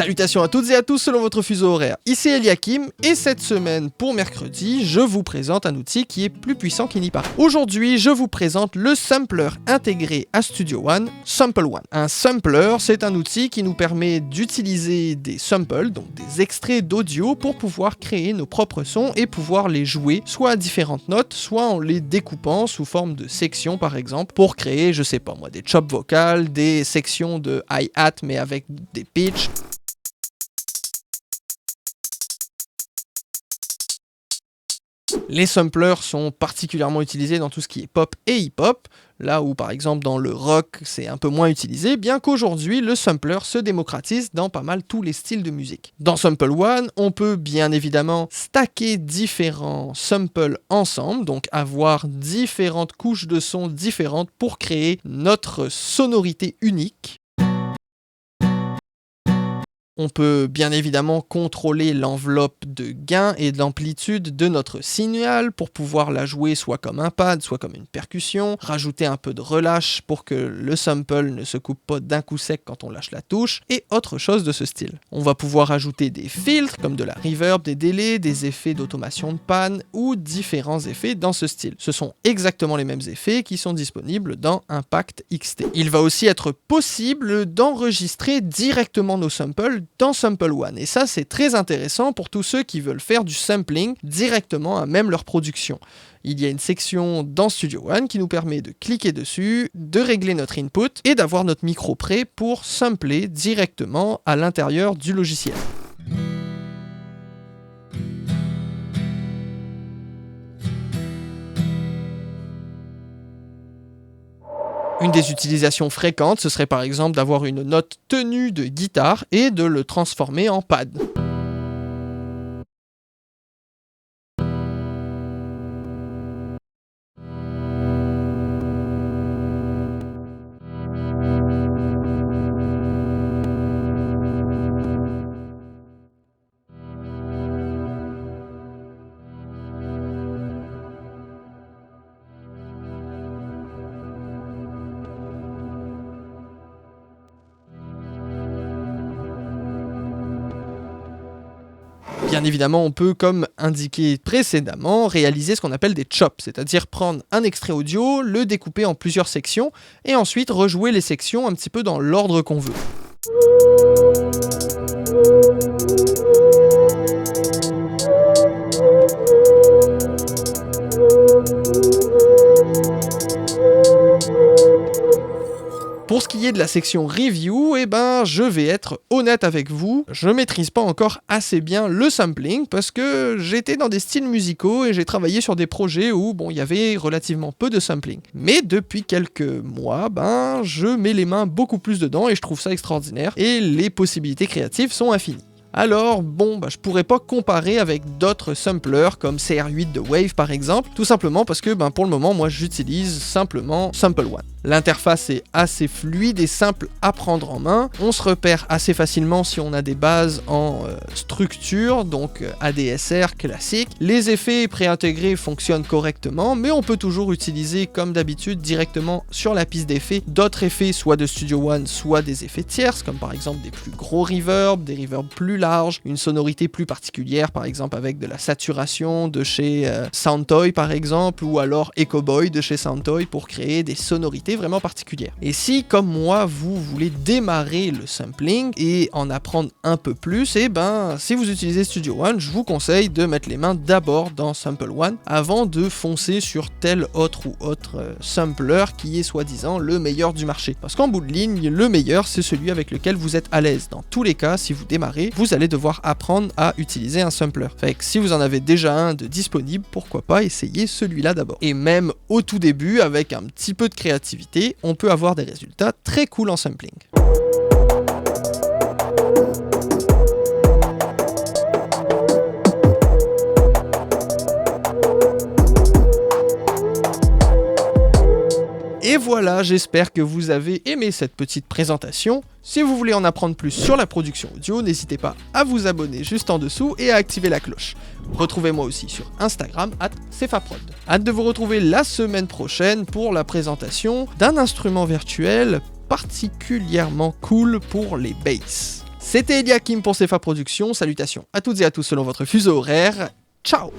Salutations à toutes et à tous selon votre fuseau horaire, ici Eliakim, et cette semaine, pour mercredi, je vous présente un outil qui est plus puissant qu'il n'y paraît. Aujourd'hui, je vous présente le sampler intégré à Studio One, Sample One. Un sampler, c'est un outil qui nous permet d'utiliser des samples, donc des extraits d'audio, pour pouvoir créer nos propres sons et pouvoir les jouer, soit à différentes notes, soit en les découpant sous forme de sections par exemple, pour créer, je sais pas moi, des chops vocales, des sections de hi-hat mais avec des pitchs. Les samplers sont particulièrement utilisés dans tout ce qui est pop et hip-hop, là où par exemple dans le rock c'est un peu moins utilisé, bien qu'aujourd'hui le sampler se démocratise dans pas mal tous les styles de musique. Dans Sample One, on peut bien évidemment stacker différents samples ensemble, donc avoir différentes couches de sons différentes pour créer notre sonorité unique. On peut bien évidemment contrôler l'enveloppe de gain et de l'amplitude de notre signal pour pouvoir la jouer soit comme un pad, soit comme une percussion, rajouter un peu de relâche pour que le sample ne se coupe pas d'un coup sec quand on lâche la touche, et autre chose de ce style. On va pouvoir ajouter des filtres comme de la reverb, des délais, des effets d'automation de panne ou différents effets dans ce style. Ce sont exactement les mêmes effets qui sont disponibles dans Impact XT. Il va aussi être possible d'enregistrer directement nos samples dans Sample One, et ça c'est très intéressant pour tous ceux qui veulent faire du sampling directement à même leur production. Il y a une section dans Studio One qui nous permet de cliquer dessus, de régler notre input et d'avoir notre micro prêt pour sampler directement à l'intérieur du logiciel. Une des utilisations fréquentes, ce serait par exemple d'avoir une note tenue de guitare et de le transformer en pad. Bien évidemment, on peut, comme indiqué précédemment, réaliser ce qu'on appelle des chops, c'est-à-dire prendre un extrait audio, le découper en plusieurs sections, et ensuite rejouer les sections un petit peu dans l'ordre qu'on veut. Pour ce qui est de la section review, je vais être honnête avec vous, je maîtrise pas encore assez bien le sampling parce que j'étais dans des styles musicaux et j'ai travaillé sur des projets où il y avait relativement peu de sampling. Mais depuis quelques mois, je mets les mains beaucoup plus dedans et je trouve ça extraordinaire et les possibilités créatives sont infinies. Alors je pourrais pas comparer avec d'autres samplers comme CR8 de Wave par exemple, tout simplement parce que pour le moment moi j'utilise simplement Sample One. L'interface est assez fluide et simple à prendre en main, on se repère assez facilement si on a des bases en structure, donc ADSR classique. Les effets préintégrés fonctionnent correctement, mais on peut toujours utiliser comme d'habitude directement sur la piste d'effets d'autres effets soit de Studio One, soit des effets tierces, comme par exemple des plus gros reverbs, des reverbs plus larges, une sonorité plus particulière par exemple avec de la saturation de chez Soundtoy par exemple, ou alors Echo Boy de chez Soundtoy pour créer des sonorités vraiment particulière. Et si, comme moi, vous voulez démarrer le sampling et en apprendre un peu plus, si vous utilisez Studio One, je vous conseille de mettre les mains d'abord dans Sample One avant de foncer sur tel autre ou autre sampler qui est soi-disant le meilleur du marché. Parce qu'en bout de ligne, le meilleur, c'est celui avec lequel vous êtes à l'aise. Dans tous les cas, si vous démarrez, vous allez devoir apprendre à utiliser un sampler. Fait que si vous en avez déjà un de disponible, pourquoi pas essayer celui-là d'abord. Et même au tout début, avec un petit peu de créativité, on peut avoir des résultats très cool en sampling. Et voilà, j'espère que vous avez aimé cette petite présentation. Si vous voulez en apprendre plus sur la production audio, n'hésitez pas à vous abonner juste en dessous et à activer la cloche. Retrouvez-moi aussi sur Instagram @cefaprod. Hâte de vous retrouver la semaine prochaine pour la présentation d'un instrument virtuel particulièrement cool pour les basses. C'était Eliakim pour CFA Productions, salutations à toutes et à tous selon votre fuseau horaire, ciao.